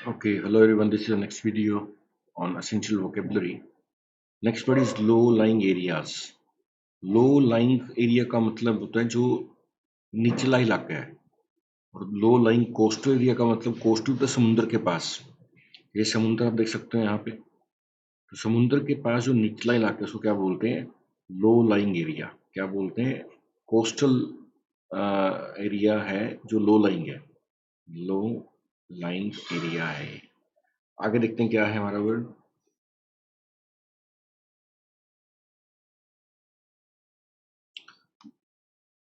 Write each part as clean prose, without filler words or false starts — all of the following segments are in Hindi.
Okay, hello everyone. This is the next video on essential vocabulary. Next word is low-lying areas. Low-lying area का मतलब होता है जो निचला इलाका है, और low-lying coastal area का मतलब coastal होता है समुद्र के पास। ये समुद्र आप देख सकते हैं यहाँ पे। तो समुद्र के पास जो निचला इलाका है उसको क्या बोलते हैं? low-lying area। क्या बोलते हैं? coastal एरिया है जो low-lying है, low-lying एरिया है। आगे देखते हैं क्या है हमारा word.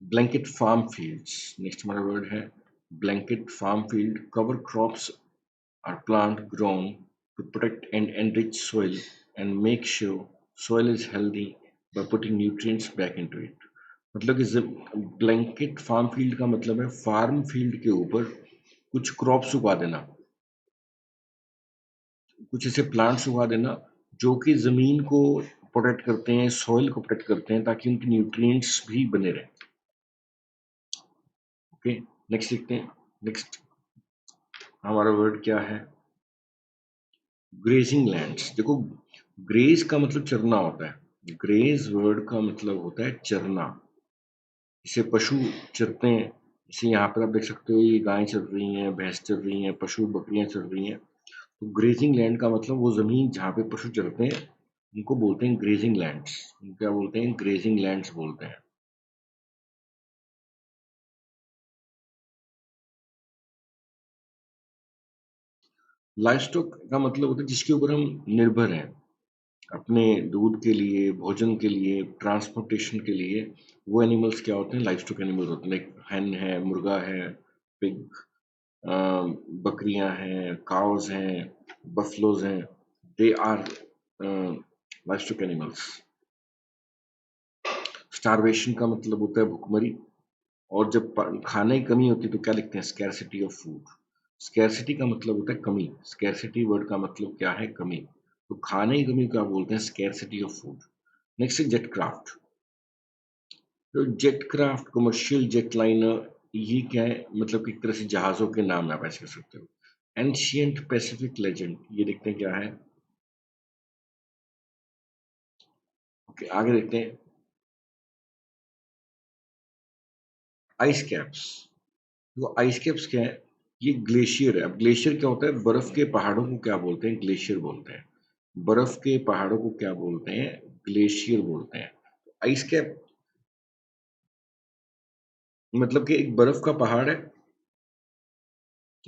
Blanket farm fields. Next हमारा वर्ड है blanket farm field. Cover crops are plant grown to protect and enrich soil and make sure soil is healthy by putting nutrients back into it. मतलब कि ब्लैंकेट फार्म फील्ड का मतलब है फार्म फील्ड के ऊपर कुछ क्रॉप्स उगा देना, कुछ ऐसे प्लांट्स उगा देना जो कि जमीन को प्रोटेक्ट करते हैं, सॉइल को प्रोटेक्ट करते हैं, ताकि उनके न्यूट्रिएंट्स भी बने रहें। ओके, नेक्स्ट देखते हैं। नेक्स्ट हमारा वर्ड क्या है? Grazing lands. देखो, ग्रेज का मतलब चरना होता है। ग्रेज वर्ड का मतलब होता है चरना। इसे पशु चरते हैं। इसे यहाँ पर आप देख सकते हो, ये गायें चर रही हैं, भैंस चर रही हैं, पशु बकरियां चर रही हैं। तो ग्रेजिंग लैंड का मतलब वो जमीन जहाँ पे पशु चरते हैं उनको बोलते हैं ग्रेजिंग लैंड्स। क्या बोलते हैं? ग्रेजिंग लैंड्स बोलते हैं। लाइवस्टॉक का मतलब होता है जिसके ऊपर हम निर्भर हैं अपने दूध के लिए, भोजन के लिए, ट्रांसपोर्टेशन के लिए। वो एनिमल्स क्या होते हैं? लाइवस्टॉक एनिमल्स होते हैं। लाइक हैन है, मुर्गा है, पिग, बकरियां हैं, काउज हैं, बफलोज हैं। They are livestock animals. Starvation का मतलब होता है भुखमरी। और जब खाने की कमी होती है तो क्या लिखते हैं? Scarcity of food. स्कैरसिटी का मतलब होता है कमी। स्कैरसिटी वर्ड का मतलब क्या है? कमी। तो खाने की कमी क्या बोलते हैं? Scarcity of food. नेक्स्ट है जेट क्राफ्ट। तो jet craft, commercial jet liner, ये क्या है? मतलब कि एक तरह से जहाजों के नाम आप ऐसे कर सकते हो। एंशियंट पैसिफिक लेजेंड, ये देखते हैं क्या है। ओके, आगे देखते हैं। Ice caps. वो आइस कैप्स क्या है? ये ग्लेशियर है। अब ग्लेशियर क्या होता है? बर्फ के पहाड़ों को क्या बोलते हैं? ग्लेशियर बोलते हैं। बर्फ के पहाड़ों को क्या बोलते हैं? ग्लेशियर बोलते हैं। आइस कैप मतलब कि एक बर्फ का पहाड़ है।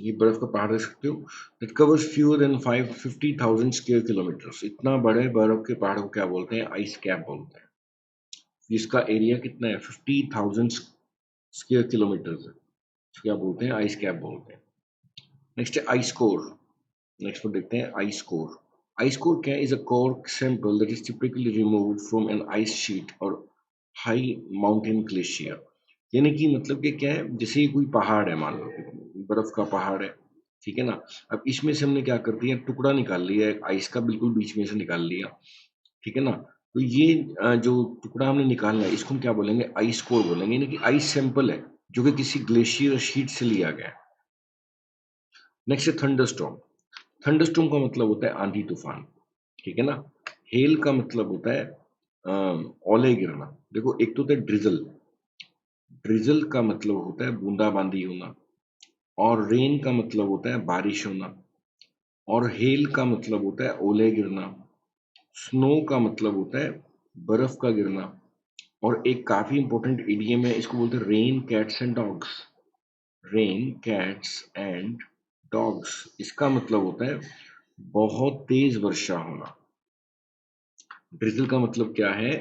ये बर्फ का पहाड़ देख सकते हो। It covers fewer than 50,000 square kilometres. इतना बड़े बर्फ के पहाड़ को क्या बोलते हैं? आइस कैप बोलते हैं। इसका एरिया कितना है? 50,000 स्क्वायर किलोमीटर्स है। इसको क्या बोलते हैं? आइस कैप बोलते हैं। नेक्स्ट है आइस कोर। नेक्स्ट पर देखते हैं आइस कोर। आइस कोर क्या है? Is a core sample that is typically removed from an ice sheet और हाई माउंटेन ग्लेशियर। यानी कि मतलब कि क्या है, जैसे ये कोई पहाड़ है, मान लो बर्फ का पहाड़ है, ठीक है ना। अब इसमें से हमने क्या कर दिया? टुकड़ा निकाल लिया, एक आइस का बिल्कुल बीच में से निकाल लिया, ठीक है ना। तो ये जो टुकड़ा हमने निकालना है इसको हम क्या बोलेंगे? आइस कोर बोलेंगे। यानी कि आइस सैंपल है जो कि किसी ग्लेशियर शीट से लिया गया है। नेक्स्ट है थंडरस्टॉर्म। थंडरस्टॉर्म का मतलब होता है आंधी तूफान, ठीक है ना। हेल का मतलब होता है ओले गिरना। देखो, एक तो होता है ड्रिजल। ड्रिजल का मतलब होता है बूंदाबांदी होना। और रेन का मतलब होता है बारिश होना। और हेल का मतलब होता है ओले गिरना। स्नो का मतलब होता है बर्फ का गिरना। और एक काफी इंपॉर्टेंट इडियम है, इसको बोलते हैं rain cats and dogs. Rain cats and dogs, इसका मतलब होता है बहुत तेज वर्षा होना। ड्रिजल का मतलब क्या है?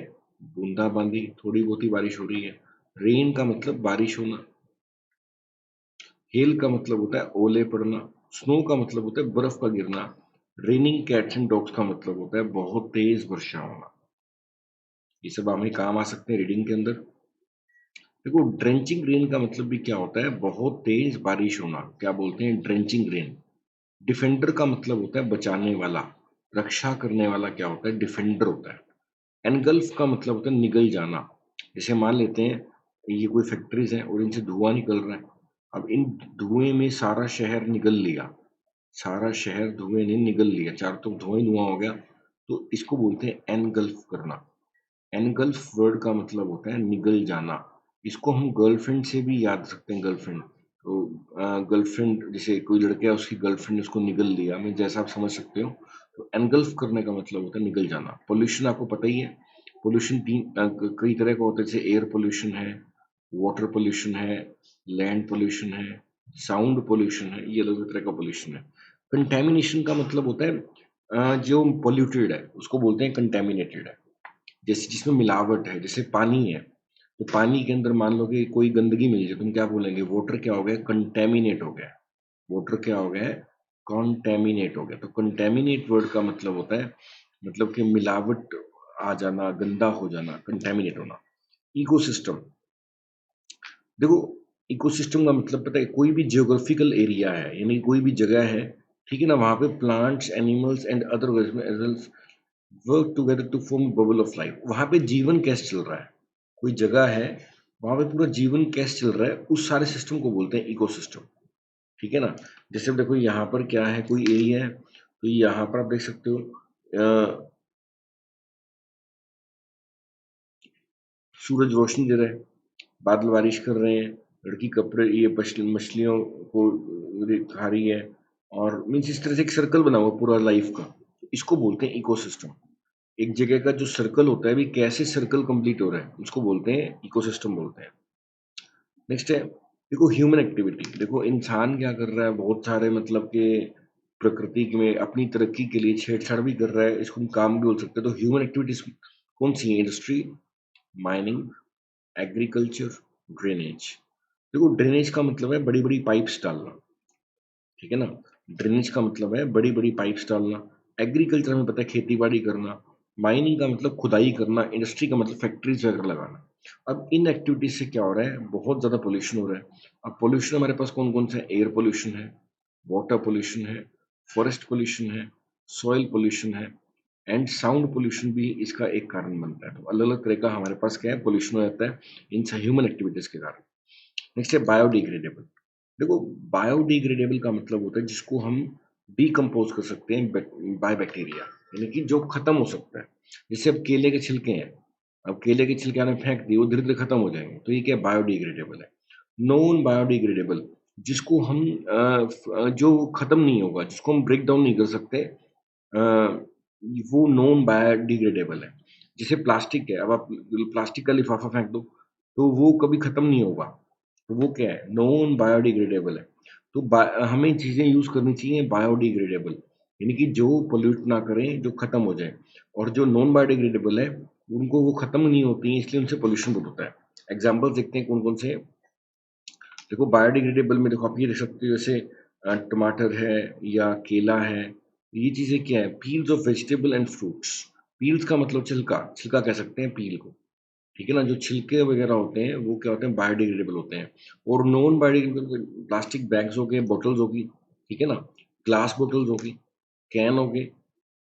बूंदाबांदी, थोड़ी बहुत ही बारिश हो रही है। रेन का मतलब बारिश होना। हेल का मतलब होता है ओले पड़ना। स्नो का मतलब होता है बर्फ का गिरना। रेनिंग कैट्स एंड डॉग्स का मतलब होता है बहुत तेज वर्षा होना। ये सब हमें काम आ सकते हैं रीडिंग के अंदर। देखो, ड्रेंचिंग रेन का मतलब भी क्या होता है? बहुत तेज बारिश होना। क्या बोलते हैं? Drenching rain. डिफेंडर का मतलब होता है बचाने वाला, रक्षा करने वाला। क्या होता है? डिफेंडर होता है। एनगल्फ का मतलब होता है निगल जाना। जैसे मान लेते हैं ये कोई फैक्ट्रीज हैं और इनसे धुआं निकल रहा है। अब इन धुएं में सारा शहर निगल लिया, सारा शहर धुएं ने निगल लिया, चारों तरफ धुआं धुआं हो गया, तो इसको बोलते हैं एनगल्फ करना। एनगल्फ वर्ड का मतलब होता है निगल जाना। इसको हम गर्लफ्रेंड से भी याद रखते हैं, गर्लफ्रेंड। तो गर्लफ्रेंड, जैसे कोई लड़का है उसकी गर्लफ्रेंड ने उसको निगल लिया, मैं जैसा आप समझ सकते हो। तो एनगल्फ करने का मतलब होता है निगल जाना। पोल्यूशन आपको पता ही है, पोल्यूशन कई तरह का होता है, जैसे एयर पोल्यूशन है, वाटर पोल्यूशन है, लैंड पोल्यूशन है, साउंड पोल्यूशन है, ये अलग अलग तरह का पोल्यूशन है। कंटेमिनेशन का मतलब होता है जो पोल्यूटेड है उसको बोलते हैं कंटेमिनेटेड है। जैसे जिसमें मिलावट है, जैसे पानी है, तो पानी के अंदर मान लो कि कोई गंदगी मिल जाए, तुम क्या बोलेंगे? वाटर क्या हो गया? कंटेमिनेट हो गया। वाटर क्या हो गया है? कॉन्टेमिनेट हो गया। तो कंटेमिनेट वर्ड का मतलब होता है, मतलब कि मिलावट आ जाना, गंदा हो जाना, कंटेमिनेट होना। इकोसिस्टम, देखो इकोसिस्टम का मतलब पता है, कोई भी जियोग्राफिकल एरिया है, यानी कोई भी जगह है, ठीक है ना, वहां पे plants, animals and other organisms work together to form bubble of life. वहां पे जीवन कैसे चल रहा है, कोई जगह है वहां पे पूरा जीवन कैसे चल रहा है, उस सारे सिस्टम को बोलते हैं इकोसिस्टम। ठीक है ना। जैसे अब देखो यहाँ पर क्या है, कोई एरिया है, तो यहाँ पर आप देख सकते हो सूरज रोशनी दे रहा है, बादल बारिश कर रहे हैं, लड़की कपड़े ये मछलियों को खा रही है, और मीन्स इस तरह से एक सर्कल बना हुआ पूरा लाइफ का, इसको बोलते हैं इकोसिस्टम। एक जगह का जो सर्कल होता है, भी कैसे सर्कल कंप्लीट हो रहा है, उसको बोलते हैं इकोसिस्टम बोलते हैं। नेक्स्ट है, देखो ह्यूमन एक्टिविटी। देखो इंसान क्या कर रहा है, बहुत सारे मतलब कि प्रकृति में अपनी तरक्की के लिए छेड़छाड़ भी कर रहा है, इसको हम काम भी बोल सकते हैं। तो ह्यूमन एक्टिविटीज कौन सी है? Industry, mining, agriculture, drainage. देखो ड्रेनेज का मतलब है बड़ी बड़ी पाइप्स डालना, ठीक है ना। ड्रेनेज का मतलब है बड़ी बड़ी पाइप्स डालना। एग्रीकल्चर में पता है खेती बाड़ी करना। माइनिंग का मतलब खुदाई करना। इंडस्ट्री का मतलब फैक्ट्रीज वगैरह लगाना। अब इन एक्टिविटीज से क्या हो रहा है, बहुत ज्यादा पोल्यूशन हो रहा है। अब पोल्यूशन हमारे पास कौन कौन सा है? एयर पोल्यूशन है, वाटर पोल्यूशन है, फॉरेस्ट पोल्यूशन है, सॉइल पोल्यूशन है, एंड साउंड पोल्यूशन भी इसका एक कारण बनता है। तो अलग अलग तरह का हमारे पास क्या है, पोल्यूशन हो जाता है इन ह्यूमन एक्टिविटीज के कारण। नेक्स्ट है बायोडिग्रेडेबल। देखो बायोडिग्रेडेबल का मतलब होता है जिसको हम डिकम्पोज कर सकते हैं बाय बैक्टीरिया, यानी कि जो खत्म हो सकता है। जैसे अब केले के छिलके हैं, अब केले के छिलके आपने फेंक दिए, वो धीरे धीरे खत्म हो जाएंगे, तो ये क्या बायोडिग्रेडेबल है। नॉन बायोडिग्रेडेबल, जिसको हम जो खत्म नहीं होगा, जिसको हम ब्रेक डाउन नहीं कर सकते, वो नॉन बायोडिग्रेडेबल है। जैसे प्लास्टिक है, अब आप प्लास्टिक का लिफाफा फेंक दो, तो वो कभी खत्म नहीं होगा, तो वो क्या है? नॉन बायोडिग्रेडेबल है। तो हमें चीजें यूज करनी चाहिए बायोडिग्रेडेबल, यानी कि जो पोल्यूट ना करें, जो खत्म हो जाए। और जो नॉन बायोडिग्रेडेबल है, उनको वो खत्म नहीं होती है, इसलिए उनसे पोल्यूशन बहुत होता है। एग्जाम्पल देखते हैं कौन कौन से। देखो बायोडिग्रेडेबल में देखो आप ये देख सकते हो, जैसे टमाटर है या केला है, ये चीजें क्या है? Peels of vegetable and fruits. Peels का मतलब छिलका, छिलका कह सकते हैं पील को, ठीक है ना। जो छिलके वगैरह होते हैं वो क्या होते हैं? बायोडिग्रेडेबल होते हैं। और नॉन बायोडिग्रेडेबल प्लास्टिक बैग्स हो गए, बोटल्स होगी, ठीक है ना, ग्लास बोटल्स होगी, कैन हो गए,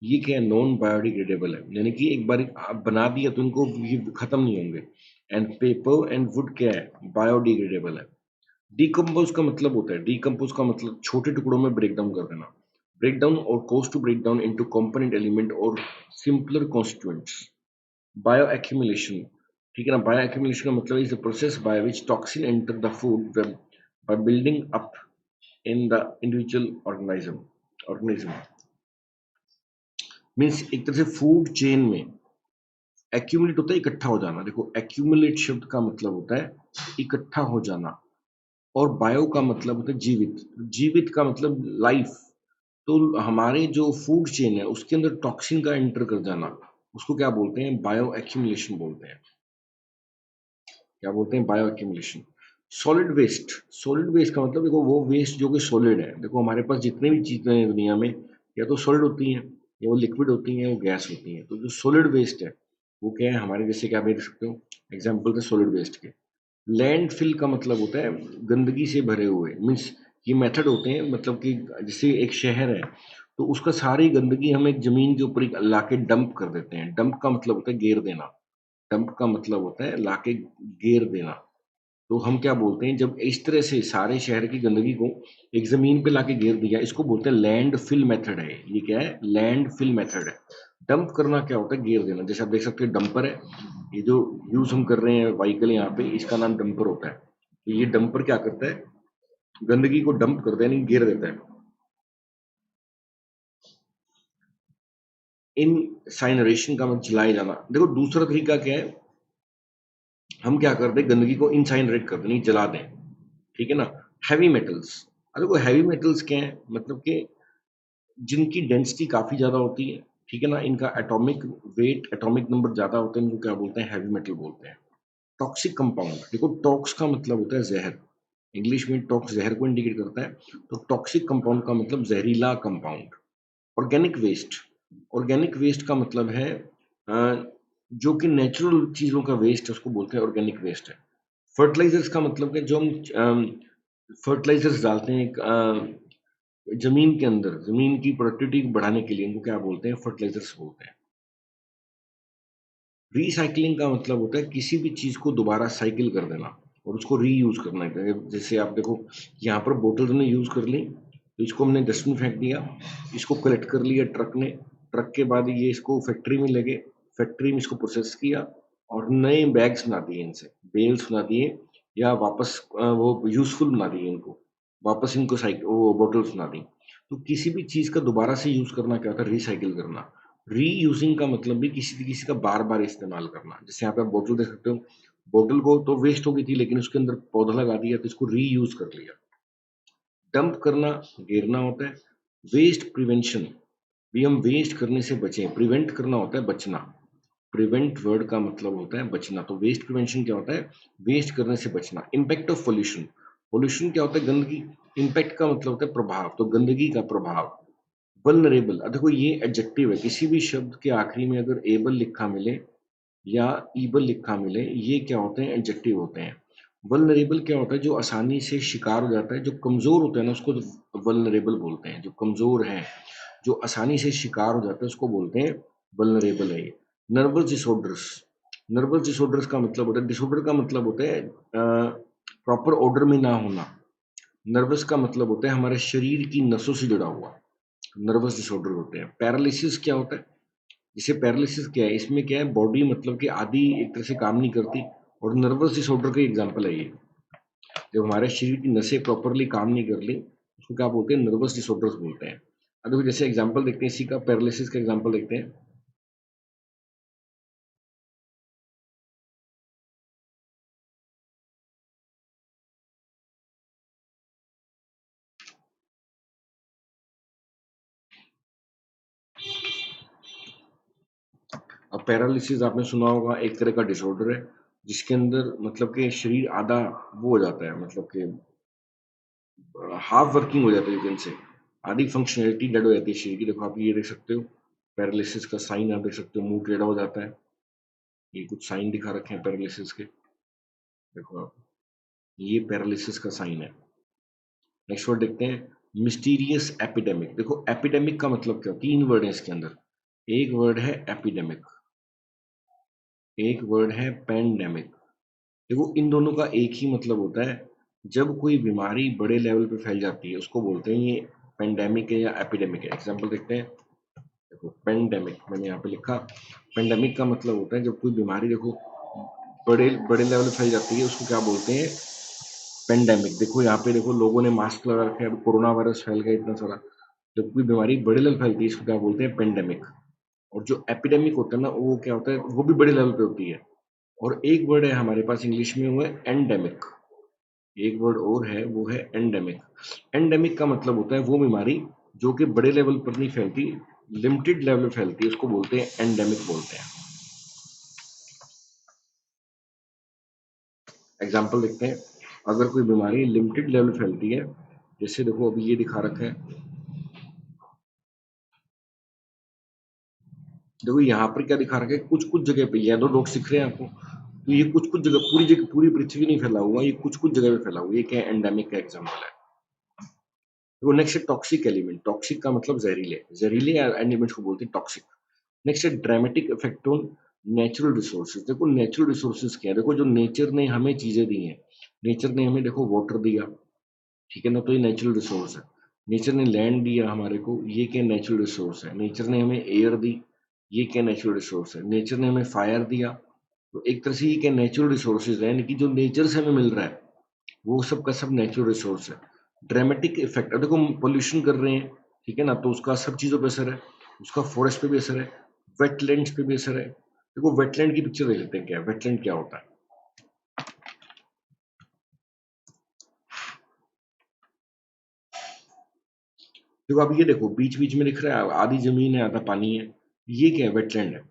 ये क्या है? नॉन बायोडिग्रेडेबल है, यानी कि एक बार आप बना दिया तो इनको ये खत्म नहीं होंगे। एंड पेपर एंड वुड क्या है? बायोडिग्रेडेबल है। डिकम्पोज का मतलब होता है, डिकम्पोज का मतलब छोटे टुकड़ों में ब्रेक डाउन कर देना। Break down or cause to break down into component element or simpler constituents. Bioaccumulation, ठीक है ना। बायो एक्यूमुलेशन का मतलब is the process by which toxin enter the food web by building up in the individual organism. Means एक तरह से फूड चेन में एक्यूमुलेट होता है, इकट्ठा हो जाना। देखो एक्यूमुलेट शब्द का मतलब होता है इकट्ठा हो जाना, और बायो का मतलब होता है जीवित। जीवित का मतलब लाइफ। तो हमारे जो फूड चेन है उसके अंदर टॉक्सिन का एंटर कर जाना, उसको क्या बोलते हैं? बायो एक्यूमुलेशन बोलते हैं। क्या बोलते हैं? Bioaccumulation. Solid waste, solid waste का मतलब देखो वो वेस्ट जो कि सॉलिड है। देखो हमारे पास जितने भी चीजें हैं दुनिया में, या तो सॉलिड होती हैं, या वो लिक्विड होती हैं, या वो गैस होती हैं। तो जो सॉलिड वेस्ट है वो क्या है हमारे, जैसे क्या आप देख सकते हो एग्जाम्पल है सॉलिड वेस्ट के। लैंडफिल का मतलब होता है गंदगी से भरे हुए, मीन्स ये मेथड होते हैं, मतलब कि जैसे एक शहर है, तो उसका सारी गंदगी हम एक जमीन के ऊपर लाके डंप कर देते हैं। डंप का मतलब होता है गेर देना। डंप का मतलब होता है लाके गेर देना। तो हम क्या बोलते हैं, जब इस तरह से सारे शहर की गंदगी को एक ज़मीन पे लाके घेर दिया, इसको बोलते हैं लैंड फिल मेथड है। ये क्या है? लैंड फिल मेथड है। डंप करना क्या होता है? घेर देना। जैसे आप देख सकते हैं डंपर है, ये जो यूज़ हम कर रहे हैं व्हीकल यहाँ पे, इसका नाम डंपर होता है। तो ये डंपर क्या करता है? गंदगी को डंप करता है, यानी घेर देता है। इनसाइनरेशन का मतलब जलाया जाना। देखो दूसरा तरीका क्या है, हम क्या करते हैं, गंदगी को इनसाइनरेट कर दें, जला दें, ठीक है ना। हैवी मेटल्स, अरे वो हैवी मेटल्स क्या है, मतलब कि जिनकी डेंसिटी काफी ज्यादा होती है, ठीक है ना, इनका एटॉमिक वेट, एटॉमिक नंबर ज्यादा होते हैं, इनको क्या बोलते हैं? हैवी मेटल बोलते हैं। टॉक्सिक कंपाउंड, देखो टॉक्स का मतलब होता है जहर, इंग्लिश में टॉक्स जहर को इंडिकेट करता है। तो टॉक्सिक कंपाउंड का मतलब जहरीला compound. Organic waste, organic waste का मतलब है जो कि नेचुरल चीजों का वेस्ट है, उसको बोलते हैं ऑर्गेनिक वेस्ट है। फर्टिलाइजर्स का मतलब है जो हम फर्टिलाइजर्स डालते हैं जमीन के अंदर, जमीन की प्रोडक्टिविटी बढ़ाने के लिए, इनको क्या बोलते हैं? फर्टिलाइजर्स बोलते हैं। रिसाइकलिंग का मतलब होता है किसी भी चीज को दोबारा साइकिल कर देना और उसको रीयूज करना है। जैसे आप देखो, यहाँ पर बोतल हमने यूज कर ली, तो इसको हमने डस्टबिन फेंक दिया, इसको कलेक्ट कर लिया ट्रक ने, ट्रक के बाद ये इसको फैक्ट्री में ले गए, फैक्ट्री में इसको प्रोसेस किया और नए बैग्स बना दिए, इनसे बेल्स बना दिए, या वापस वो यूजफुल बना दिए इनको, वापस इनको साइकिल वो बॉटल्स बना दी। तो किसी भी चीज का दोबारा से यूज करना क्या होता है? रिसाइकिल करना। रीयूजिंग का मतलब भी किसी न किसी का बार-बार इस्तेमाल करना। जैसे यहाँ पे आप बोतल देख सकते हो, बोतल को तो वेस्ट हो गई थी, लेकिन उसके अंदर पौधा लगा दिया, तो इसको रीयूज कर लिया। डंप करना, गिरना होता है। वेस्ट प्रिवेंशन, भी हम वेस्ट करने से बचें। प्रिवेंट करना होता है बचना। प्रिवेंट वर्ड का मतलब होता है बचना। तो वेस्ट प्रिवेंशन क्या होता है? वेस्ट करने से बचना। इम्पैक्ट ऑफ पोल्यूशन, पोल्यूशन क्या होता है? गंदगी। इम्पैक्ट का मतलब होता है प्रभाव, तो गंदगी का प्रभाव। वल्नरेबल, देखो ये एडजेक्टिव है, किसी भी शब्द के आखिरी में अगर एबल लिखा मिले या ईबल लिखा मिले, ये क्या होते हैं? एडजेक्टिव होते हैं। वल्नरेबल क्या होता है? जो आसानी से शिकार हो जाता है, जो कमजोर होता है ना, उसको वल्नरेबल बोलते हैं। जो कमजोर है, जो आसानी से शिकार हो जाता है, उसको बोलते हैं वल्नरेबल है ये। नर्वस डिसऑर्डर्स, नर्वस डिसऑर्डर्स का मतलब होता है, डिसऑर्डर का मतलब होता है प्रॉपर ऑर्डर में ना होना। नर्वस का मतलब होता है हमारे शरीर की नसों से जुड़ा हुआ, नर्वस डिसऑर्डर होते हैं। पैरालिसिस क्या होता है? जैसे पैरालिसिस क्या है, इसमें क्या है, बॉडी मतलब कि आधी एक तरह से काम नहीं करती, और नर्वस डिसऑर्डर का एग्जांपल है ये। जब हमारे शरीर की नसें प्रॉपरली काम नहीं कर ली, उसको क्या बोलते हैं? नर्वस डिसऑर्डर्स बोलते हैं। अब देखो जैसे एग्जांपल देखते हैं इसी का, पैरालिसिस का एग्जांपल देखते हैं। अब पैरालिसिस आपने सुना होगा, एक तरह का डिसऑर्डर है जिसके अंदर मतलब कि शरीर आधा वो हो जाता है, मतलब कि हाफ वर्किंग हो जाता है, यू कैन से आधी फंक्शनैलिटी डेड हो जाती है शरीर की। देखो आप ये देख सकते हो, पैरालिसिस का साइन आप देख सकते हो, मुंह टेढ़ा हो जाता है। ये कुछ साइन दिखा रखे हैं पैरालिसिस के, देखो आप, ये पैरालिसिस का साइन है। नेक्स्ट वर्ड देखते हैं, मिस्टीरियस एपिडेमिक। देखो एपिडेमिक का मतलब क्या, तीन वर्ड है इसके अंदर। एक वर्ड है एपिडेमिक, एक वर्ड है पेंडेमिक। देखो इन दोनों का एक ही मतलब होता है, जब कोई बीमारी बड़े लेवल पे फैल जाती है, उसको बोलते हैं ये पेंडेमिक है या एपिडेमिक है। एग्जांपल देखते हैं, देखो पेंडेमिक मैंने यहाँ पे लिखा, पेंडेमिक का मतलब होता है जब कोई बीमारी देखो बड़े बड़े लेवल पे फैल जाती है, उसको क्या बोलते हैं? पेंडेमिक। देखो यहाँ पे देखो लोगों ने मास्क लगा रखे हैं, अब कोरोना वायरस फैल गया इतना सारा। जब कोई बीमारी बड़े लेवल फैलती है, इसको क्या बोलते हैं? पेंडेमिक। और जो एपिडेमिक होता है ना, वो क्या होता है? वो भी बड़े लेवल पे होती है। और एक वर्ड है हमारे पास इंग्लिश में, वो है एंडेमिक। एक वर्ड और है, वो है एंडेमिक। एंडेमिक का मतलब होता है वो बीमारी जो कि बड़े लेवल पर नहीं फैलती, लिमिटेड लेवल पे फैलती है, उसको बोलते हैं एंडेमिक बोलते हैं। एग्जाम्पल देखते हैं, अगर कोई बीमारी लिमिटेड लेवल पे फैलती है, जैसे देखो अभी ये दिखा रखा है, देखो यहाँ पर क्या दिखा रखा है, कुछ कुछ जगह पे येलो डॉट्स दिख रहे हैं आपको, तो ये कुछ कुछ जगह पूरी पृथ्वी नहीं फैला हुआ, ये कुछ कुछ जगह पे फैला हुआ, ये क्या एंडेमिक का एग्जाम्पल है। वो नेक्स्ट है टॉक्सिक एलिमेंट। टॉक्सिक का मतलब जहरीले, जहरीले एलिमेंट्स को बोलते हैं टॉक्सिक। नेक्स्ट है dramatic effect on natural resources. देखो नेचुरल रिसोर्सेज क्या है, देखो जो नेचर ने हमें चीजें दी हैं, नेचर ने हमें देखो वाटर दिया, ठीक है ना, तो ये नेचुरल रिसोर्स है। नेचर ने लैंड दिया हमारे को, ये क्या नेचुरल रिसोर्स है। नेचर ने हमें एयर दी, ये क्या नेचुरल रिसोर्स है। नेचर ने हमें फायर दिया, तो एक तरह से ये क्या नेचुरल रिसोर्सेज है, यानी कि जो नेचर से हमें मिल रहा है वो सब का सब नेचुरल रिसोर्स है। ड्रामेटिक इफेक्ट, अब देखो पोल्यूशन कर रहे हैं, ठीक है ना, तो उसका सब चीजों पे असर है, उसका फॉरेस्ट पे भी असर है, वेटलैंड्स पे भी असर है। देखो वेटलैंड की पिक्चर देख लेते हैं, क्या वेटलैंड क्या होता है। देखो अब ये देखो बीच बीच में दिख रहा है, आधी जमीन है आधा पानी है, ये क्या है, वेटलैंड है।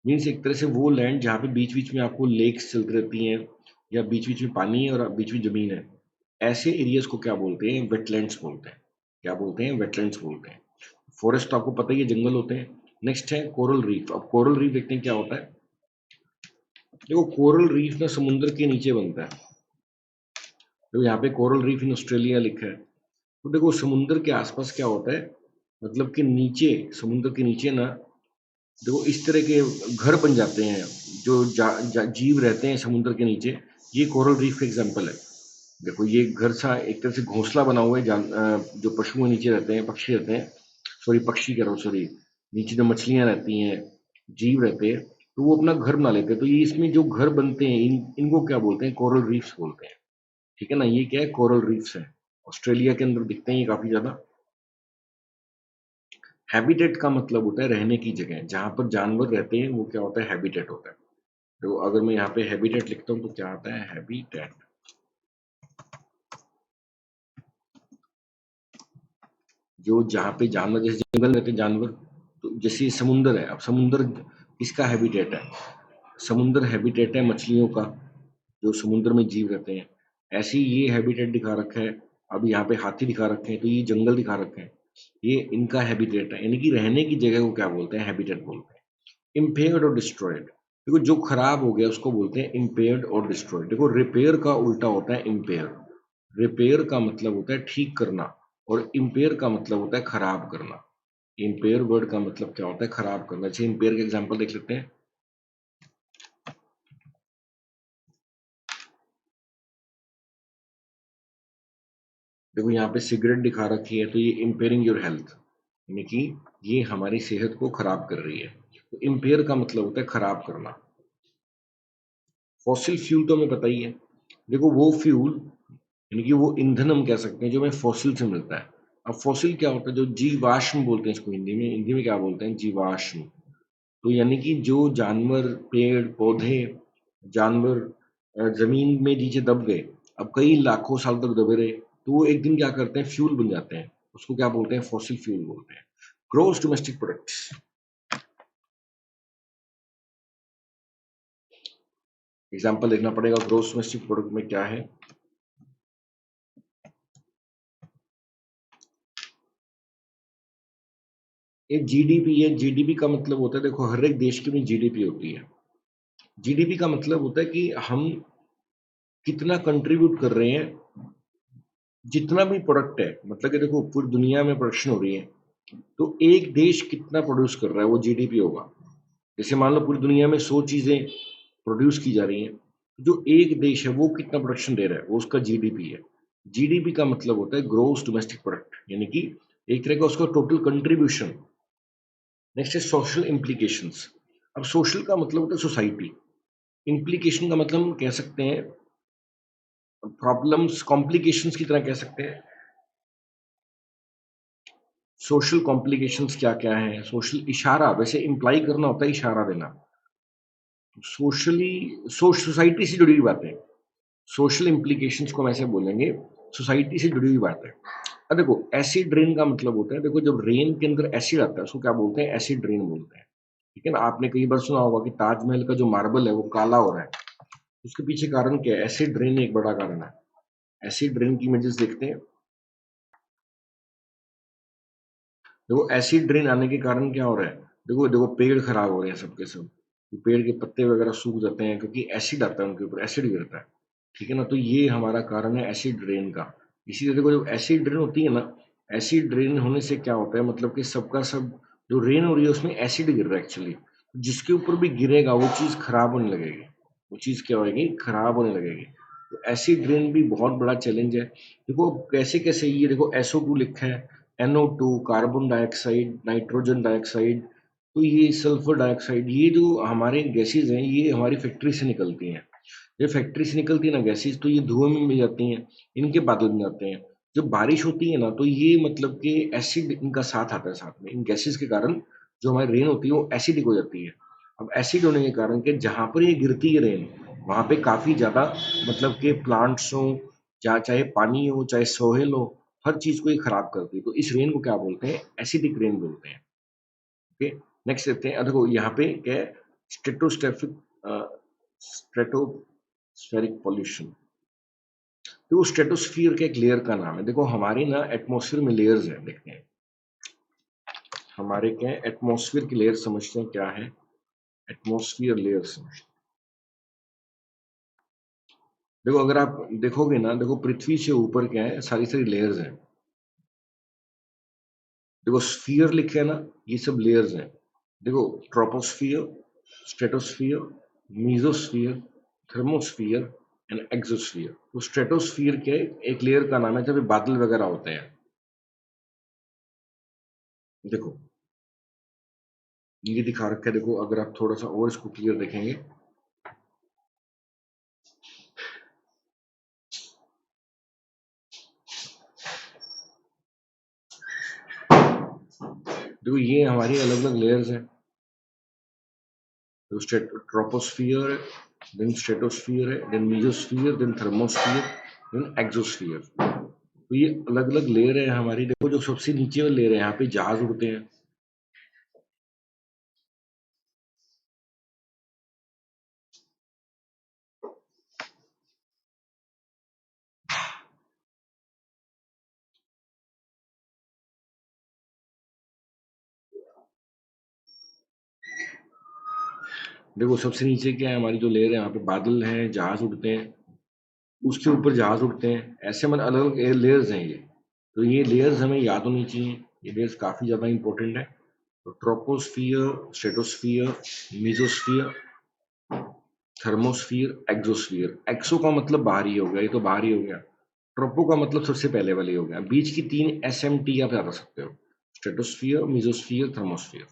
मीन्स एक तरह से वो लैंड जहाँ पे बीच बीच में आपको लेक्स चलती रहती हैं, या बीच बीच में पानी है और बीच में जमीन है, ऐसे एरियाज को क्या बोलते हैं, वेटलैंड्स बोलते हैं। क्या बोलते हैं, वेटलैंड्स बोलते हैं। फॉरेस्ट तो आपको पता ही है, जंगल होते हैं। नेक्स्ट है कोरल रीफ। अब कोरल रीफ देखते हैं क्या होता है। देखो कोरल रीफ ना समुद्र के नीचे बनता है, तो यहाँ पे कोरल रीफ इन ऑस्ट्रेलिया लिखा है। तो देखो समुद्र के आसपास क्या होता है, मतलब कि नीचे, समुद्र के नीचे ना, देखो इस तरह के घर बन जाते हैं जो जीव रहते हैं समुद्र के नीचे। ये कोरल रीफ का एग्जाम्पल है। देखो ये घर सा एक तरह से घोंसला बना हुआ है, जो पशु नीचे रहते हैं, पक्षी रहते हैं, सॉरी पक्षी कह रहा हूँ, सॉरी, नीचे जो मछलियां रहती हैं, जीव रहते हैं, तो वो अपना घर बना लेते हैं। तो ये इसमें जो घर बनते हैं इनको क्या बोलते हैं, कोरल रीफ्स बोलते हैं। ठीक है ना, ये क्या है, कोरल रीफ्स है। ऑस्ट्रेलिया के अंदर दिखते हैं ये काफी ज्यादा। हैबिटेट का मतलब होता है रहने की जगह, जहां पर जानवर रहते हैं वो क्या होता है, हैबिटेट होता है। तो अगर मैं यहाँ पे हैबिटेट लिखता हूँ तो क्या आता है, हैबिटेट। जो जहाँ पे जानवर, जैसे जंगल रहते हैं जानवर, तो जैसे समुंदर है, अब समुंदर किसका हैबिटेट है, समुंदर हैबिटेट है मछलियों का, जो समुद्र में जीव रहते हैं। ऐसे ही ये हैबिटेट दिखा रखा है। अब यहाँ पे हाथी दिखा रखे हैं, तो ये जंगल दिखा रखे हैं, ये इनका हैबिटेट है, यानी कि रहने की जगह को क्या बोलते हैं, हैबिटेट बोलते हैं। इम्पेयर्ड और डिस्ट्रॉयड, देखो जो खराब हो गया उसको बोलते हैं इम्पेयर्ड और डिस्ट्रॉयड। देखो रिपेयर का उल्टा होता है इम्पेयर। रिपेयर का मतलब होता है ठीक करना, और इम्पेयर का मतलब होता है खराब करना। इम्पेयर वर्ड का मतलब क्या होता है, खराब करना। जैसे इम्पेयर का एग्जांपल देख लेते हैं। देखो यहाँ पे सिगरेट दिखा रखी है, तो ये इम्पेयरिंग योर हेल्थ, यानी कि ये हमारी सेहत को खराब कर रही है। तो इम्पेयर का मतलब होता है खराब करना। फॉसिल फ्यूल तो हमें पता ही है। देखो वो फ्यूल, यानी कि वो ईंधन हम कह सकते हैं जो हमें फॉसिल से मिलता है। अब फॉसिल क्या होता है, जो जीवाश्म बोलते हैं इसको हिंदी में, हिंदी में क्या बोलते हैं, जीवाश्म। तो यानी कि जो जानवर, पेड़ पौधे, जानवर जमीन में नीचे दब गए, अब कई लाखों साल तक दबे रहे, तो वो एक दिन क्या करते हैं, फ्यूल बन जाते हैं। उसको क्या बोलते हैं, फॉसिल फ्यूल बोलते हैं। ग्रोस डोमेस्टिक प्रोडक्ट्स, एग्जाम्पल देखना पड़ेगा ग्रोस डोमेस्टिक प्रोडक्ट में क्या है। ये जीडीपी है। जीडीपी का मतलब होता है, देखो हर एक देश की भी जीडीपी होती है। जीडीपी का मतलब होता है कि हम कितना कंट्रीब्यूट कर रहे हैं, जितना भी प्रोडक्ट है, मतलब कि देखो पूरी दुनिया में प्रोडक्शन हो रही है, तो एक देश कितना प्रोड्यूस कर रहा है वो जीडीपी होगा। जैसे मान लो पूरी दुनिया में 100 चीजें प्रोड्यूस की जा रही हैं, जो एक देश है वो कितना प्रोडक्शन दे रहा है, वो उसका जीडीपी है। जीडीपी का मतलब होता है ग्रोस डोमेस्टिक प्रोडक्ट, यानी कि एक तरह का उसका टोटल कंट्रीब्यूशन। नेक्स्ट है सोशल इम्प्लीकेशंस। अब सोशल का मतलब होता है सोसाइटी, इम्प्लीकेशन का मतलब हम कह सकते हैं प्रॉब्लम्स, कॉम्प्लिकेशंस की तरह कह सकते हैं। सोशल कॉम्प्लिकेशंस क्या क्या है, सोशल इशारा, वैसे इम्प्लाई करना होता है इशारा देना। सोशली, सोसाइटी से जुड़ी हुई बातें, सोशल इम्प्लीकेशंस को हम ऐसे बोलेंगे, सोसाइटी से जुड़ी हुई बात है। अब देखो एसिड रेन का मतलब होता है, देखो जब रेन के अंदर एसिड आता है उसको क्या बोलते हैं, एसिड रेन बोलते हैं। ठीक है ना, आपने कई बार सुना होगा कि ताजमहल का जो मार्बल है वो काला हो रहा है, उसके पीछे कारण क्या है, एसिड रेन एक बड़ा कारण है। एसिड रेन की इमेजेस देखते हैं। देखो एसिड रेन आने के कारण क्या हो रहा है, देखो देखो पेड़ खराब हो रहे हैं सबके सब, पेड़ के पत्ते वगैरह सूख जाते हैं क्योंकि एसिड आता है उनके ऊपर, एसिड गिरता है। ठीक है ना, तो ये हमारा कारण है एसिड रेन का। इसी तरह देखो जब एसिड रेन होती है ना, एसिड रेन होने से क्या होता है, मतलब कि सबका सब जो रेन हो रही है उसमें एसिड गिर रहा है एक्चुअली, जिसके ऊपर भी गिरेगा वो चीज खराब होने लगेगी, वो चीज क्या होगी, खराब होने लगेगी। तो एसिड रेन भी बहुत बड़ा चैलेंज है। देखो कैसे कैसे, ये देखो SO2 लिखा है, NO2, carbon dioxide, nitrogen dioxide, तो ये सल्फर डाइऑक्साइड, ये जो हमारे गैसेज हैं ये हमारी फैक्ट्री से निकलती हैं। जब फैक्ट्री से निकलती है ना गैसेज, तो ये धुएं में मिल जाती हैं, इनके बादल बन जाते हैं। जब बारिश होती है ना, तो ये मतलब कि एसिड इनका साथ आता है, साथ में इन गैसेज के कारण जो हमारी रेन होती है वो एसिडिक हो जाती है। अब एसिड होने के कारण कि जहाँ पर ये गिरती है रेन, वहाँ पे काफी ज्यादा मतलब कि प्लांट्स हो, चाहे पानी हो, चाहे सोहेल हो, हर चीज को ये खराब करती है। तो इस रेन को क्या बोलते हैं? एसिडिक रेन बोलते हैं। ओके, नेक्स्ट देखते हैं। देखो यहाँ पे क्या है, स्ट्रेटोस्टेफिक स्ट्रेटोस्फेरिक पॉल्यूशन। तो स्ट्रेटोस्फियर के एक लेयर का नाम है। देखो हमारी ना एटमॉस्फेयर में लेयर्स हैं, देखते हैं हमारे क्या है, एटमॉस्फेयर की लेयर समझते हैं क्या है। एटमॉस्फेयर लेयर समझते हैं। देखो अगर आप देखोगे ना, देखो पृथ्वी से ऊपर क्या है, सारी सारी लेयर्स हैं। देखो स्फीयर लिखे है ना, ये सब लेयर्स हैं। देखो troposphere, stratosphere, mesosphere, thermosphere and exosphere. तो स्ट्रेटोस्फियर के एक लेयर का नाम है जब ये बादल वगैरह होते हैं। देखो ये दिखा रखा है, देखो अगर आप थोड़ा सा और इसको क्लियर देखेंगे, देखो ये हमारी अलग अलग लेयर्स हैं। तो ट्रोपोस्फियर है, देन स्ट्रेटोस्फियर है, then mesosphere, then thermosphere, then exosphere. तो ये अलग अलग लेयर है हमारी। देखो जो सबसे नीचे वाली लेयर है, यहाँ पे जहाज उड़ते हैं। देखो सबसे नीचे क्या है, हमारी जो लेयर है, यहाँ पे बादल हैं, जहाज उड़ते हैं, उसके ऊपर जहाज उड़ते हैं, ऐसे मतलब अलग अलग लेयर्स हैं ये। तो ये लेयर्स हमें याद होनी चाहिए, ये लेयर्स काफी ज्यादा इंपॉर्टेंट है। तो troposphere, stratosphere, mesosphere, thermosphere, exosphere. Exo का मतलब बाहरी हो गया, ये तो बाहरी हो गया। ट्रोपो का मतलब सबसे पहले वाले हो गया। बीच की 3 SMT आप याद रख सकते हो, स्ट्रेटोस्फियर, मीजोस्फियर, थर्मोस्फियर।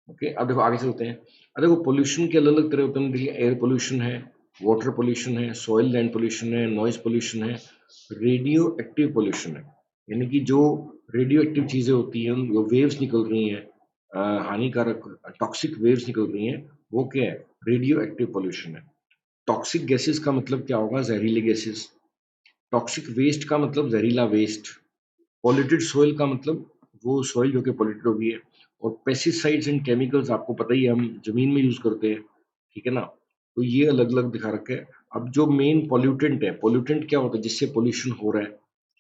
ओके, अब देखो आगे चलते हैं। अब देखो पोल्यूशन के अलग अलग तरह होते हैं। देखिए एयर पोल्यूशन है, वाटर पोल्यूशन है, सॉइल लैंड पोल्यूशन है, नॉइज पोल्यूशन है, रेडियो एक्टिव पोल्यूशन है। यानी कि जो रेडियो एक्टिव चीजें होती हैं, जो वेव्स निकल रही हैं, हानिकारक टॉक्सिक वेव्स निकल रही हैं, वो क्या है? रेडियो एक्टिव पोल्यूशन है। टॉक्सिक गैसेस का मतलब क्या होगा? जहरीले गैसेस। टॉक्सिक वेस्ट का मतलब जहरीला वेस्ट। पॉल्यूटेड सोइल का मतलब वो सोइल जो कि पॉल्यूटेड हो गई है। और पेस्टिसाइड्स एंड केमिकल्स आपको पता ही है, हम जमीन में यूज करते हैं, ठीक है ना। तो ये अलग अलग दिखा रखे हैं। अब जो मेन पॉल्यूटेंट है, पॉल्यूटेंट क्या होता है? जिससे पोल्यूशन हो रहा है,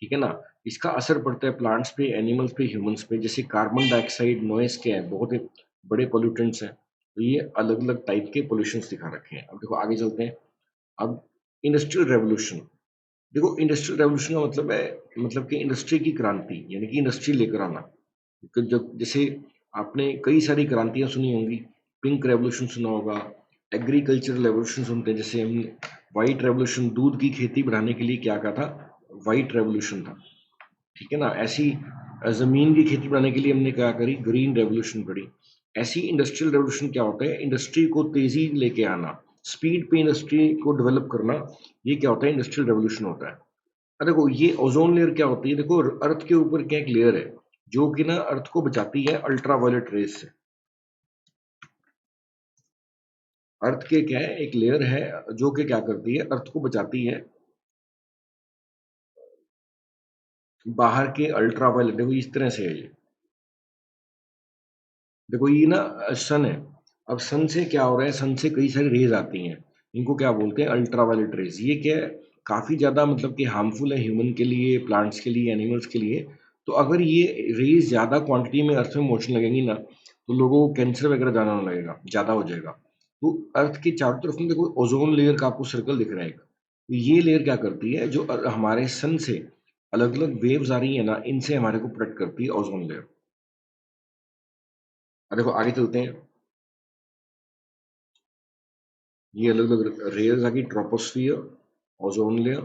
ठीक है ना, इसका असर पड़ता है प्लांट्स पे, एनिमल्स पे, ह्यूमंस पे। जैसे कार्बन डाइऑक्साइड, नॉइस के हैं, बहुत ही बड़े पॉल्यूटेंट्स हैं। तो ये अलग अलग टाइप के पोल्यूशन दिखा रखे हैं। अब देखो आगे चलते हैं। अब इंडस्ट्रियल रेवोल्यूशन। देखो इंडस्ट्रियल रेवोल्यूशन का मतलब है, मतलब कि इंडस्ट्री की क्रांति, यानी कि इंडस्ट्री लेकर आना। जब जैसे आपने कई सारी क्रांतियां सुनी होंगी, पिंक रेवोल्यूशन सुना होगा, एग्रीकल्चरल रेवोल्यूशन सुनते हैं, जैसे हम व्हाइट रेवोल्यूशन, दूध की खेती बढ़ाने के लिए क्या कहा था? व्हाइट रेवोल्यूशन था, ठीक है ना। ऐसी जमीन की खेती बढ़ाने के लिए हमने क्या करी? ग्रीन रेवोल्यूशन करी। ऐसी इंडस्ट्रियल रेवोल्यूशन क्या होता है? इंडस्ट्री को तेजी लेके आना, स्पीड पे इंडस्ट्री को डेवलप करना, ये क्या होता है? इंडस्ट्रियल रेवोल्यूशन होता है। अब देखो ये ओजोन लेयर क्या होती है? देखो अर्थ के ऊपर क्या एक लेयर है जो कि ना अर्थ को बचाती है अल्ट्रावायलेट रेज से। अर्थ के क्या है, एक लेयर है जो कि क्या करती है? अर्थ को बचाती है बाहर के अल्ट्रावायलेट। देखो इस तरह से है ये। देखो ये ना सन है। अब सन से क्या हो रहा है? सन से कई सारी रेज आती हैं, इनको क्या बोलते हैं? Ultraviolet rays. ये क्या है? काफी ज्यादा मतलब कि हार्मफुल है ह्यूमन के लिए, प्लांट्स के लिए, एनिमल्स के लिए। तो अगर ये रेज ज्यादा क्वांटिटी में अर्थ में पहुंचने लगेंगी ना, तो लोगों को कैंसर वगैरह ज्यादा होने लगेगा, ज्यादा हो जाएगा। तो अर्थ के चारों तरफ में देखो ओजोन लेयर का आपको सर्कल दिख रहा है एक। तो ये लेयर क्या करती है? जो हमारे सन से अलग अलग वेव्स आ रही है ना, इनसे हमारे को प्रोटेक्ट करती है ओजोन लेयर। अब देखो आगे चलते हैं। ये अलग अलग रेयर्स आ गई, troposphere, ozone layer,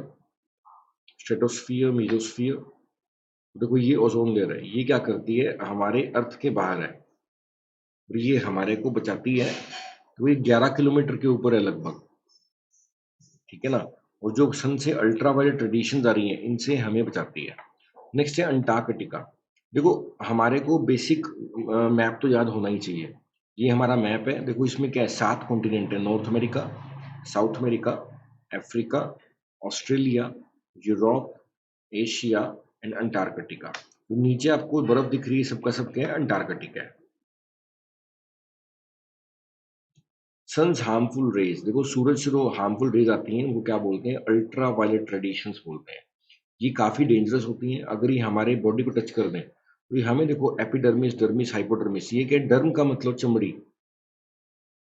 stratosphere, mesosphere. देखो ये ओजोन लेयर है, ये क्या करती है, हमारे अर्थ के बाहर है और ये हमारे को बचाती है। तो ये 11 किलोमीटर के ऊपर है लगभग, ठीक है ना। और जो सन से अल्ट्रावायलेट रेडिएशन आ रही है, इनसे हमें बचाती है। नेक्स्ट है अंटार्कटिका। देखो हमारे को बेसिक मैप तो याद होना ही चाहिए। ये हमारा मैप है, देखो इसमें क्या है, 7 कॉन्टिनेंट है, north America, south America, Africa, Australia, Europe, Asia and Antarctica. तो नीचे आपको बर्फ दिख रही है, सबका सब क्या है, अंटार्कटिका है। सन्स हार्मफुल रेज, देखो सूरज से जो हार्मफुल रेज आती हैं उनको क्या बोलते हैं, अल्ट्रा वायलेट रेडिएशंस बोलते हैं। ये काफी डेंजरस होती हैं, अगर ये हमारे बॉडी को टच कर दें तो ये हमें, देखो एपिडर्मिस, डर्मिस, हाइपोडर्मिस, ये क्या, डर्म का मतलब चमड़ी,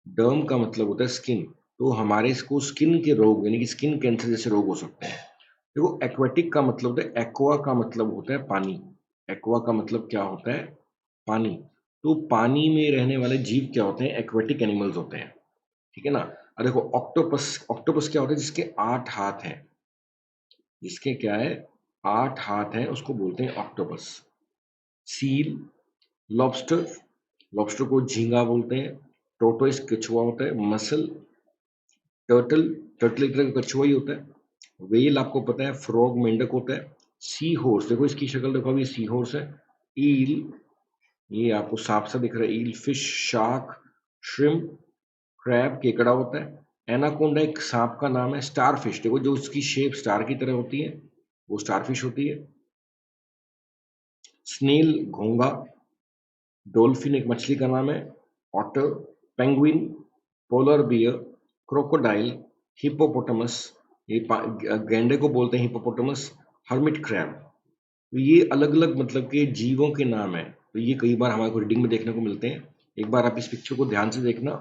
डर्म का मतलब होता है स्किन। तो हमारे इसको स्किन के रोग यानी कि स्किन कैंसर जैसे रोग हो सकते हैं। देखो एक्वेटिक का मतलब होता है, एक्वा का मतलब होता है पानी, एक्वा का मतलब क्या होता है, पानी। तो पानी में रहने वाले जीव क्या होते हैं, एक्वेटिक एनिमल्स होते हैं, ठीक है ना। अब देखो ऑक्टोपस, ऑक्टोपस क्या होता है, जिसके 8 हाथ हैं, जिसके क्या है, 8 हाथ हैं, उसको बोलते हैं ऑक्टोपस। सील, लॉबस्टर, लॉबस्टर को झींगा बोलते हैं। टोटोइस कछुआ होता है। मसल, टर्टल, टर्टल एक तरह का कछुआ ही होता है। वेल आपको पता है, फ्रॉग मेंढक होता है। सी हॉर्स, देखो इसकी शक्ल देखो, अभी सी हॉर्स है। ईल, ये आपको सांप सा दिख रहा है, ईल। फिश, शार्क, श्रिम्प, क्रैब केकड़ा होता है। एनाकोंडा एक सांप का नाम है। स्टार फिश, देखो जो उसकी शेप स्टार की तरह होती है, वो स्टार फिश होती है। स्नेल घोंघा, डॉल्फिन एक मछली का नाम है। Otter, penguin, polar bear, crocodile, hippopotamus, ये गैंडे को बोलते हैं हिप्पोपोटामस। Hermit crab. तो ये अलग अलग मतलब के जीवों के नाम है। तो ये कई बार हमारे को रीडिंग में देखने को मिलते हैं। एक बार आप इस पिक्चर को ध्यान से देखना,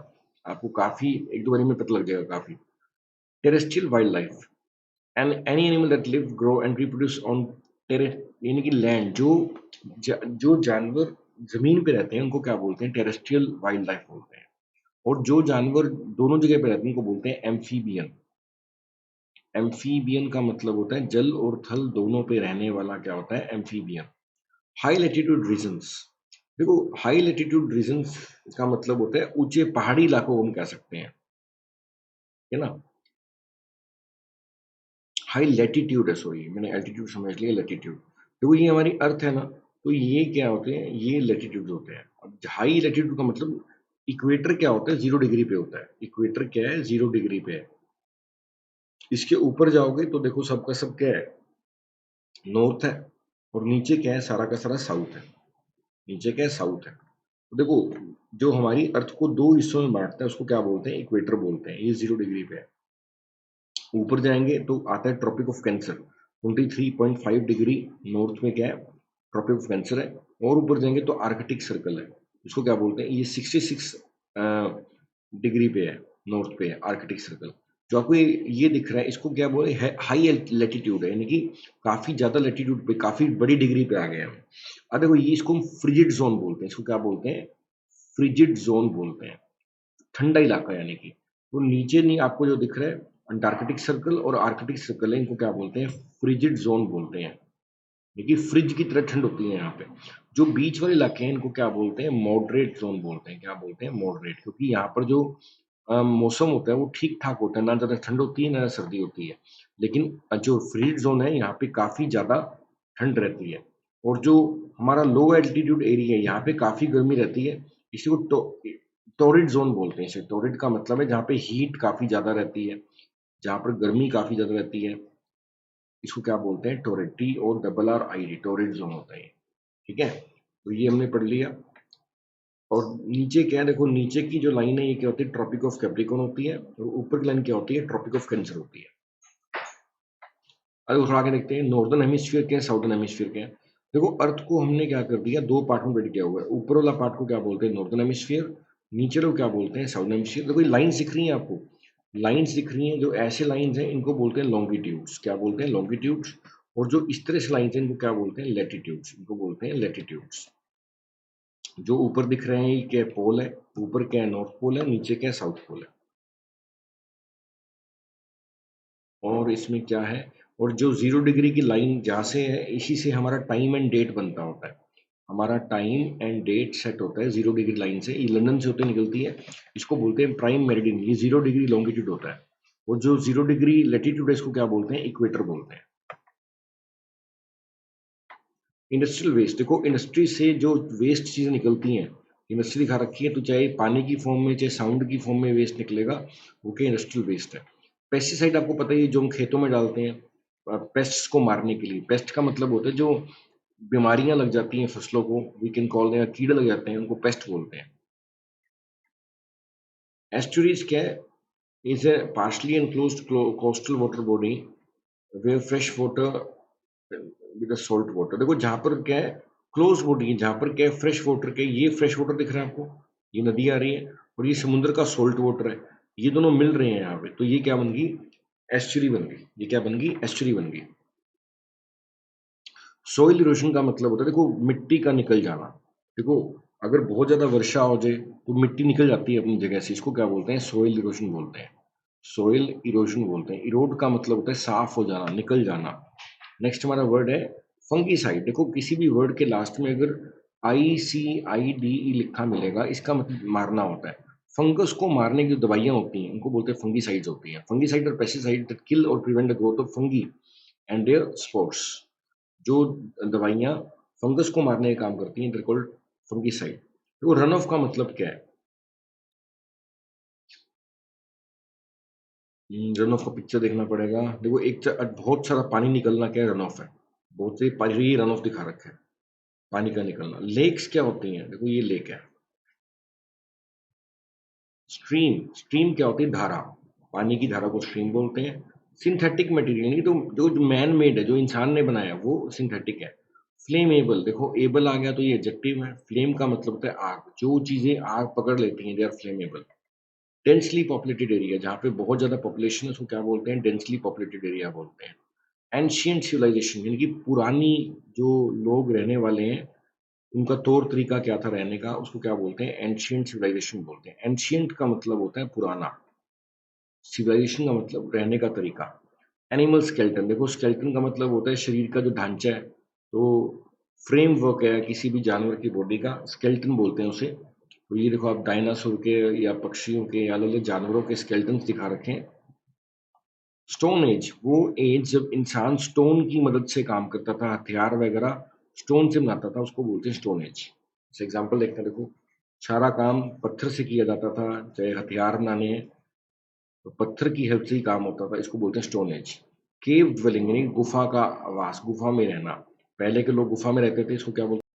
आपको काफी एक दो बारी में पता लग जाएगा काफी। Terrestrial wildlife, and any animal that live, grow and reproduce on terre, यानी कि लैंड, जो जानवर जमीन पे रहते हैं उनको क्या बोलते हैं, टेरेस्ट्रियल वाइल्ड लाइफ बोलते हैं। और जो जानवर दोनों जगह पे रहते हैं उनको बोलते हैं एम्फीबियन। एम्फीबियन का मतलब होता है जल और थल दोनों पे रहने वाला, क्या होता है, एम्फीबियन। हाई लेटीट्यूड रीजन्स, देखो हाई लेटीट्यूड रीजन्स का मतलब होता है ऊंचे पहाड़ी इलाकों को हम कह सकते हैं, है ना। हाई लैटिट्यूड है, सॉरी मैंने एल्टीट्यूड समझ लिया, लैटिट्यूड। देखो ये हमारी अर्थ है ना, तो ये क्या होते हैं, ये लैटिट्यूड होते हैं। अब हाई लैटिट्यूड का मतलब, इक्वेटर क्या होता है, 0 डिग्री पे होता है। इक्वेटर क्या है, 0 डिग्री पे है। इसके ऊपर जाओगे तो देखो सबका सब क्या है, नॉर्थ है। और नीचे क्या है, सारा का सारा साउथ है। नीचे क्या है, साउथ है। तो देखो जो हमारी अर्थ को दो हिस्सों में बांटता है उसको क्या बोलते हैं, इक्वेटर बोलते हैं। ये 0 डिग्री पे है। ऊपर जाएंगे तो आता है tropic of cancer, 23.5 degree north में क्या है, ट्रॉपिक ऑफ कैंसर है। और ऊपर जाएंगे तो आर्कटिक सर्कल है, इसको क्या बोलते हैं, ये 66 डिग्री पे है, नॉर्थ पे है आर्कटिक सर्कल। जो आपको ये दिख रहा है, इसको क्या बोले, हाई लेटीट्यूड है, यानी कि काफी ज्यादा लेटीट्यूड पे, काफी बड़ी डिग्री पे आ गए हम। अब देखो ये, इसको हम फ्रिजिड जोन बोलते हैं, इसको क्या बोलते हैं, फ्रिजिड जोन बोलते हैं, ठंडा इलाका यानी कि। तो नीचे नहीं आपको जो दिख रहा है, अंटार्कटिक सर्कल और आर्कटिक सर्कल है, इनको क्या बोलते हैं, फ्रिजिड जोन बोलते हैं। देखिए फ्रिज की तरह ठंड होती है यहाँ पे। जो बीच वाले इलाके हैं इनको क्या बोलते हैं, मॉडरेट जोन बोलते हैं। क्या बोलते हैं, मॉडरेट, क्योंकि यहाँ पर जो मौसम होता है वो ठीक ठाक होता है, ना ज्यादा ठंड होती है ना सर्दी होती है। लेकिन जो फ्रीड जोन है यहाँ पे काफी ज्यादा ठंड रहती है। और जो हमारा लो एल्टीट्यूड एरिया है यहाँ पे काफी गर्मी रहती है। इसी को टोरिड जोन बोलते हैं। इसे टोरिड का मतलब है जहाँ पे हीट काफी ज्यादा रहती है, जहाँ पर गर्मी काफी ज्यादा रहती है। इसको क्या बोलते हैं, टोरिड, TORRID, टोरिड जोन होता है ये, ठीक है। तो ये हमने पढ़ लिया। और नीचे क्या है, देखो नीचे की जो लाइन है ये क्या होती है, ट्रॉपिक ऑफ कैप्रिकॉर्न होती है। और ऊपर की लाइन क्या होती है, ट्रॉपिक ऑफ कैंसर होती है। अब थोड़ा आगे देखते हैं, नॉर्दर्न हेमिस्फीयर क्या है, साउदर्न हेमिस्फीयर क्या है। देखो अर्थ को हमने क्या कर दिया, दो पार्ट में डिवाइड किया हुआ है। ऊपर वाला पार्ट को क्या बोलते हैं, नॉर्दर्न हेमिस्फीयर। नीचे लोग क्या बोलते हैं, साउदर्न हेमिस्फीयर। देखो ये लाइन्स दिख रही हैं आपको, लाइन्स दिख रही हैं, जो ऐसे लाइन्स हैं इनको बोलते हैं लॉन्गिट्यूड्स। क्या बोलते हैं, लॉन्गिट्यूड्स। और जो इस तरह से लाइन्स हैं इनको क्या बोलते हैं, लेटीट्यूड्स, इनको बोलते हैं लेटीट्यूड्स। जो ऊपर दिख रहे हैं ये क्या पोल है, ऊपर क्या है, नॉर्थ पोल है, नीचे क्या है, साउथ पोल है। और इसमें क्या है, और जो 0 डिग्री की लाइन जहाँ से है, इसी से हमारा टाइम एंड डेट बनता होता है। हमारा टाइम एंड डेट सेट होता है 0 डिग्री लाइन से। ये लंदन से होते निकलती है। इसको बोलते हैं प्राइम मेरिडियन। ये 0 डिग्री लॉन्गिट्यूड होता है। और जो 0 डिग्री लैटिट्यूड है, इसको क्या बोलते हैं? इक्वेटर बोलते हैं। इंडस्ट्रियल वेस्ट, देखो इंडस्ट्री से जो वेस्ट चीजें निकलती हैं, इंडस्ट्री दिखा रखी है, तो चाहे पानी की फॉर्म में चाहे साउंड की फॉर्म में वेस्ट निकलेगा, वो क्या इंडस्ट्रियल वेस्ट है। पेस्टिसाइड आपको पता ही है, जो हम खेतों में डालते हैं पेस्ट्स को मारने के लिए। पेस्ट का मतलब होता है जो बीमारियां लग जाती हैं फसलों को, वी कैन कॉल देम, कीड़े लग जाते हैं, उनको पेस्ट बोलते हैं। एस्चुरीज क्या है? Is a partially enclosed coastal water body where fresh water with salt water. देखो जहां पर क्या है, क्लोज बॉडी है, जहां पर क्या है फ्रेश वाटर के, ये फ्रेश वाटर दिख रहा है आपको, ये नदी आ रही है, और ये समुद्र का सॉल्ट वाटर है, ये दोनों मिल रहे हैं यहाँ पे, तो ये क्या बन गई? एस्चुरी बन गई। ये क्या बन गई? एस्चुरी बन गई। सॉइल इरोजन का मतलब होता है, देखो मिट्टी का निकल जाना। देखो अगर बहुत ज्यादा वर्षा हो जाए तो मिट्टी निकल जाती है अपनी जगह से, इसको क्या बोलते हैं? सॉइल इरोजन बोलते हैं। सॉइल इरोजन बोलते हैं। इरोड का मतलब होता है साफ हो जाना, निकल जाना। नेक्स्ट हमारा वर्ड है फंगीसाइड। देखो किसी भी वर्ड के लास्ट में अगर ICIDE लिखा मिलेगा, इसका मतलब मारना होता है। फंगस को मारने की जो दवाइयां होती हैं, उनको बोलते हैं फंगीसाइड्स होती हैं। फंगीसाइड और पेस्टिसाइड दैट किल और prevent the growth of fungi and their spores. जो दवाइयां फंगस को मारने का काम करती हैं, देयर कॉल्ड फंगीसाइड। तो रन ऑफ का मतलब क्या है? रन ऑफ का पिक्चर देखना पड़ेगा। देखो बहुत सारा पानी निकलना क्या है? रन ऑफ है। बहुत से पानी रन ऑफ दिखा रखा है, पानी का निकलना। लेक्स क्या होती हैं? देखो ये लेक है। स्ट्रीम, स्ट्रीम क्या होती है? धारा। पानी की धारा को स्ट्रीम बोलते हैं। सिंथेटिक मटेरियल नहीं, तो जो मैन मेड है, जो इंसान ने बनाया, वो सिंथेटिक है। फ्लेमेबल, देखो एबल आ गया तो ये एडजेक्टिव है। फ्लेम का मतलब होता है आग। जो चीजें आग पकड़ लेती हैं, they are flammable. Densely populated area, जहाँ पे बहुत ज्यादा पॉपुलेशन है, उसको क्या बोलते हैं? डेंसली पॉपुलेटेड एरिया बोलते हैं। एंशियंट सिविलाइजेशन, यानी कि पुरानी जो लोग रहने वाले हैं, उनका तौर तरीका क्या था रहने का, उसको क्या बोलते हैं? एंशियंट सिविलाइजेशन बोलते हैं। एंशियंट का मतलब होता है पुराना, सिविलाइजेशन का मतलब रहने का तरीका। एनिमल स्केलेटन, देखो स्केलेटन का मतलब होता है शरीर का जो ढांचा है, तो फ्रेमवर्क है किसी भी जानवर की बॉडी का, स्केलेटन बोलते हैं उसे। तो ये देखो आप डायनासोर के या पक्षियों के या अलग अलग जानवरों के स्केलेटन दिखा रखे हैं। स्टोन एज, वो एज जब इंसान स्टोन की मदद से काम करता था, हथियार वगैरह स्टोन से बनाता था, उसको बोलते हैं स्टोन एज। जैसे एग्जाम्पल देखते हैं, देखो सारा काम पत्थर से किया जाता था, चाहे हथियार बनाने हैं तो पत्थर की हेल्प से ही काम होता था, इसको बोलते हैं स्टोन एज। केव ड्वेलिंग यानी गुफा का आवास, गुफा में रहना। पहले के लोग गुफा में रहते थे, इसको क्या बोलते